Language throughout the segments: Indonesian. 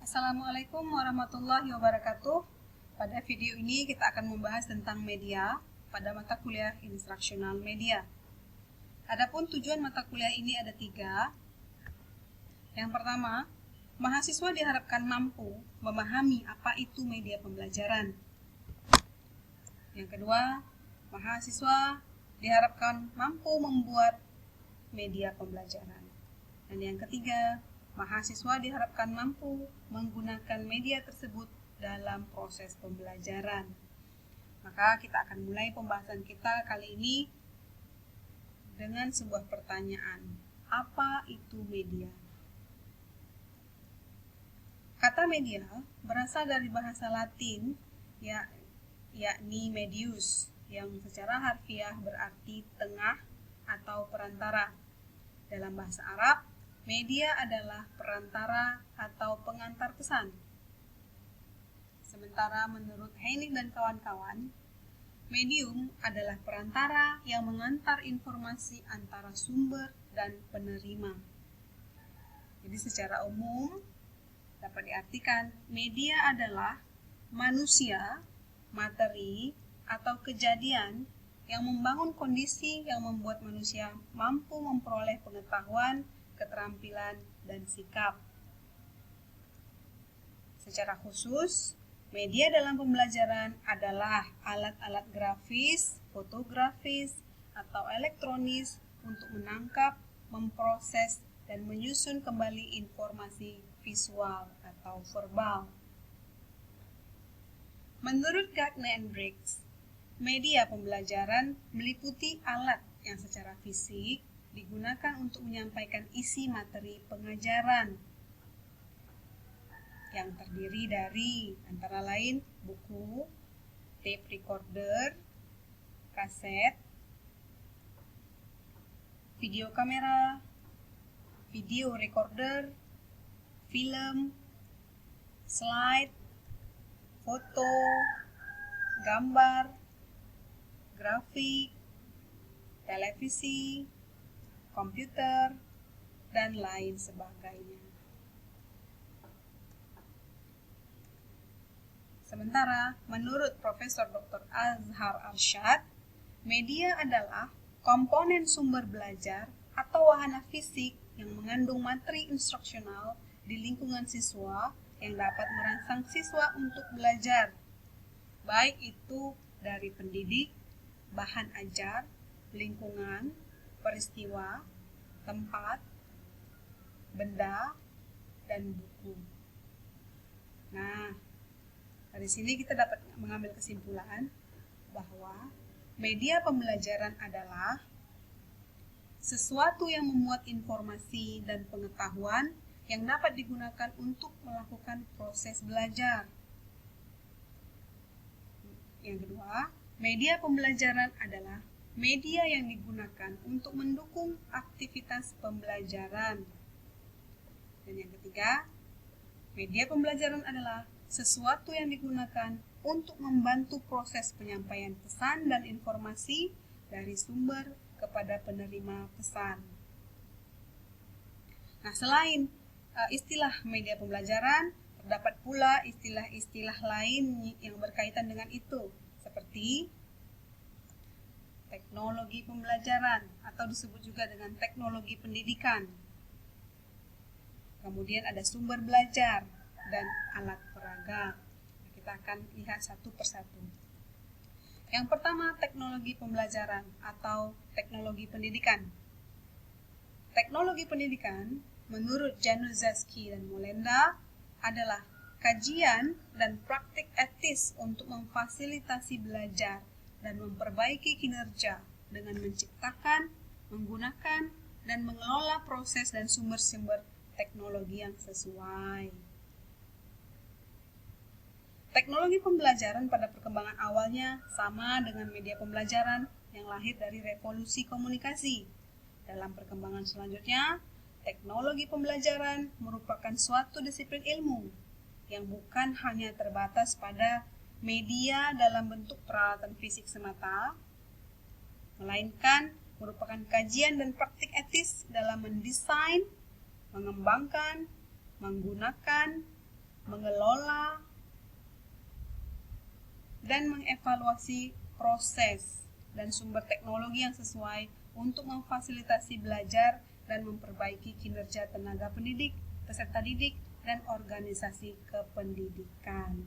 Assalamualaikum warahmatullahi wabarakatuh. Pada video ini kita akan membahas tentang media pada mata kuliah instruksional media. Adapun tujuan mata kuliah ini ada 3. Yang pertama, mahasiswa diharapkan mampu memahami apa itu media pembelajaran. Yang kedua, mahasiswa diharapkan mampu membuat media pembelajaran. Dan yang ketiga, mahasiswa diharapkan mampu menggunakan media tersebut dalam proses pembelajaran. Maka kita akan mulai pembahasan kita kali ini dengan sebuah pertanyaan. Apa itu media? Kata media berasal dari bahasa Latin yakni medius, yang secara harfiah berarti tengah atau perantara. Dalam bahasa Arab, media adalah perantara atau pengantar pesan. Sementara menurut Heinig dan kawan-kawan, medium adalah perantara yang mengantar informasi antara sumber dan penerima. Jadi secara umum dapat diartikan media adalah manusia, materi, atau kejadian yang membangun kondisi yang membuat manusia mampu memperoleh pengetahuan, keterampilan, dan sikap. Secara khusus, media dalam pembelajaran adalah alat-alat grafis, fotografis, atau elektronis untuk menangkap, memproses, dan menyusun kembali informasi visual atau verbal. Menurut Gardner and Briggs, media pembelajaran meliputi alat yang secara fisik digunakan untuk menyampaikan isi materi pengajaran yang terdiri dari antara lain buku, tape recorder, kaset, video kamera, video recorder, film, slide, foto, gambar, grafik, televisi, komputer, dan lain sebagainya. Sementara menurut Profesor Dr. Azhar Arsyad, media adalah komponen sumber belajar atau wahana fisik yang mengandung materi instruksional di lingkungan siswa yang dapat merangsang siswa untuk belajar, baik itu dari pendidik, bahan ajar, lingkungan, peristiwa, tempat, benda, dan buku. Nah, dari sini kita dapat mengambil kesimpulan bahwa media pembelajaran adalah sesuatu yang memuat informasi dan pengetahuan yang dapat digunakan untuk melakukan proses belajar. Yang kedua, media pembelajaran adalah media yang digunakan untuk mendukung aktivitas pembelajaran. Dan yang ketiga, media pembelajaran adalah sesuatu yang digunakan untuk membantu proses penyampaian pesan dan informasi dari sumber kepada penerima pesan. Nah, selain istilah media pembelajaran, terdapat pula istilah-istilah lain yang berkaitan dengan itu, seperti teknologi pembelajaran atau disebut juga dengan teknologi pendidikan. Kemudian ada sumber belajar dan alat peraga. Kita akan lihat satu persatu. Yang pertama, teknologi pembelajaran atau teknologi pendidikan. Teknologi pendidikan menurut Januszewski dan Molenda adalah kajian dan praktik etis untuk memfasilitasi belajar dan memperbaiki kinerja dengan menciptakan, menggunakan, dan mengelola proses dan sumber-sumber teknologi yang sesuai. Teknologi pembelajaran pada perkembangan awalnya sama dengan media pembelajaran yang lahir dari revolusi komunikasi. Dalam perkembangan selanjutnya, teknologi pembelajaran merupakan suatu disiplin ilmu yang bukan hanya terbatas pada media dalam bentuk peralatan fisik semata, melainkan merupakan kajian dan praktik etis dalam mendesain, mengembangkan, menggunakan, mengelola, dan mengevaluasi proses dan sumber teknologi yang sesuai untuk memfasilitasi belajar dan memperbaiki kinerja tenaga pendidik, peserta didik, dan organisasi kependidikan.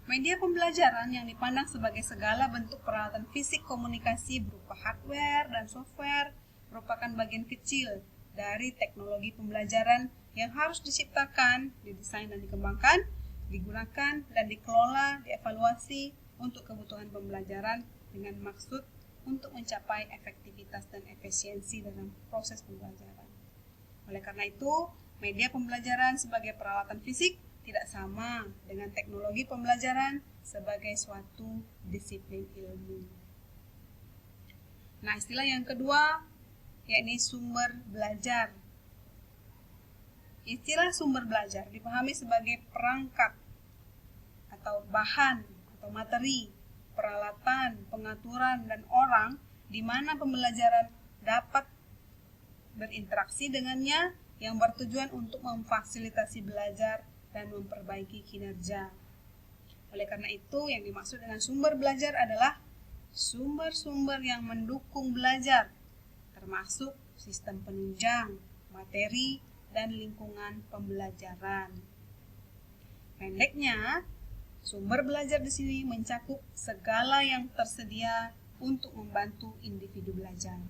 Media pembelajaran yang dipandang sebagai segala bentuk peralatan fisik komunikasi berupa hardware dan software merupakan bagian kecil dari teknologi pembelajaran yang harus diciptakan, didesain dan dikembangkan, digunakan dan dikelola, dievaluasi untuk kebutuhan pembelajaran dengan maksud untuk mencapai efektivitas dan efisiensi dalam proses pembelajaran. Oleh karena itu, media pembelajaran sebagai peralatan fisik tidak sama dengan teknologi pembelajaran sebagai suatu disiplin ilmu. Nah, istilah yang kedua yakni sumber belajar. Istilah sumber belajar dipahami sebagai perangkat atau bahan atau materi, peralatan, pengaturan, dan orang di mana pembelajaran dapat berinteraksi dengannya yang bertujuan untuk memfasilitasi belajar dan memperbaiki kinerja. Oleh karena itu, yang dimaksud dengan sumber belajar adalah sumber-sumber yang mendukung belajar, termasuk sistem penunjang, materi, dan lingkungan pembelajaran. Pendeknya, sumber belajar di sini mencakup segala yang tersedia untuk membantu individu belajar.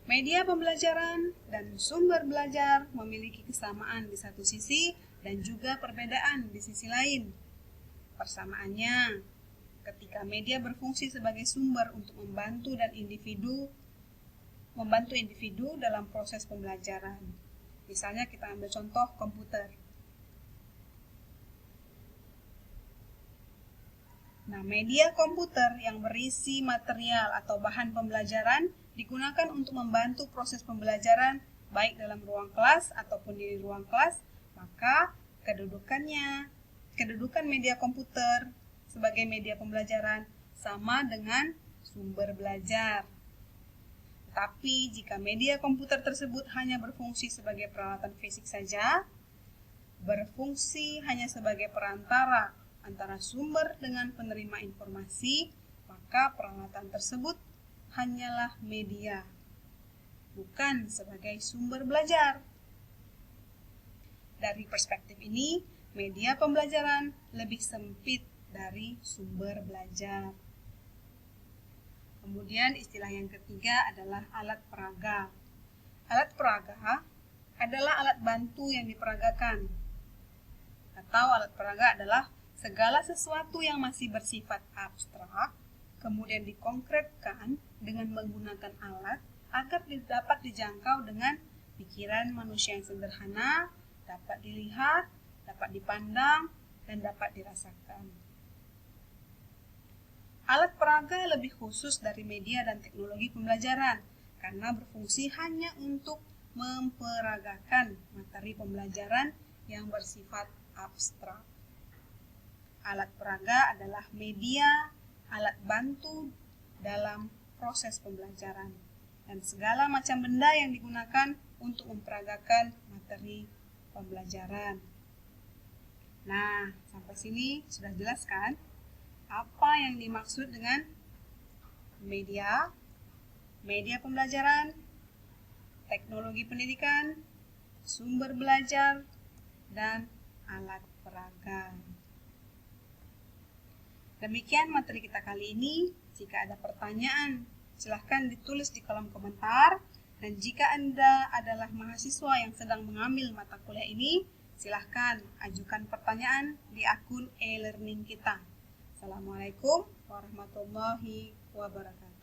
Media pembelajaran dan sumber belajar memiliki kesamaan di satu sisi dan juga perbedaan di sisi lain. Persamaannya, ketika media berfungsi sebagai sumber untuk membantu individu dalam proses pembelajaran. Misalnya kita ambil contoh komputer. Nah, media komputer yang berisi material atau bahan pembelajaran digunakan untuk membantu proses pembelajaran baik dalam ruang kelas ataupun di ruang kelas, maka kedudukan media komputer sebagai media pembelajaran sama dengan sumber belajar. Tapi jika media komputer tersebut hanya berfungsi sebagai peralatan fisik saja, berfungsi hanya sebagai perantara antara sumber dengan penerima informasi, maka peralatan tersebut hanyalah media, bukan sebagai sumber belajar. Dari perspektif ini, media pembelajaran lebih sempit dari sumber belajar. Kemudian istilah yang ketiga adalah alat peraga. Alat peraga adalah alat bantu yang diperagakan. Atau alat peraga adalah segala sesuatu yang masih bersifat abstrak, kemudian dikonkretkan dengan menggunakan alat agar dapat dijangkau dengan pikiran manusia yang sederhana, dapat dilihat, dapat dipandang, dan dapat dirasakan. Alat peraga lebih khusus dari media dan teknologi pembelajaran karena berfungsi hanya untuk memperagakan materi pembelajaran yang bersifat abstrak. Alat peraga adalah media, alat bantu dalam proses pembelajaran, dan segala macam benda yang digunakan untuk memperagakan materi pembelajaran. Nah, sampai sini sudah jelas kan apa yang dimaksud dengan media pembelajaran, teknologi pendidikan, sumber belajar, dan alat peraga. Demikian materi kita kali ini. Jika ada pertanyaan, silahkan ditulis di kolom komentar. Dan jika Anda adalah mahasiswa yang sedang mengambil mata kuliah ini, silahkan ajukan pertanyaan di akun e-learning kita. Assalamualaikum warahmatullahi wabarakatuh.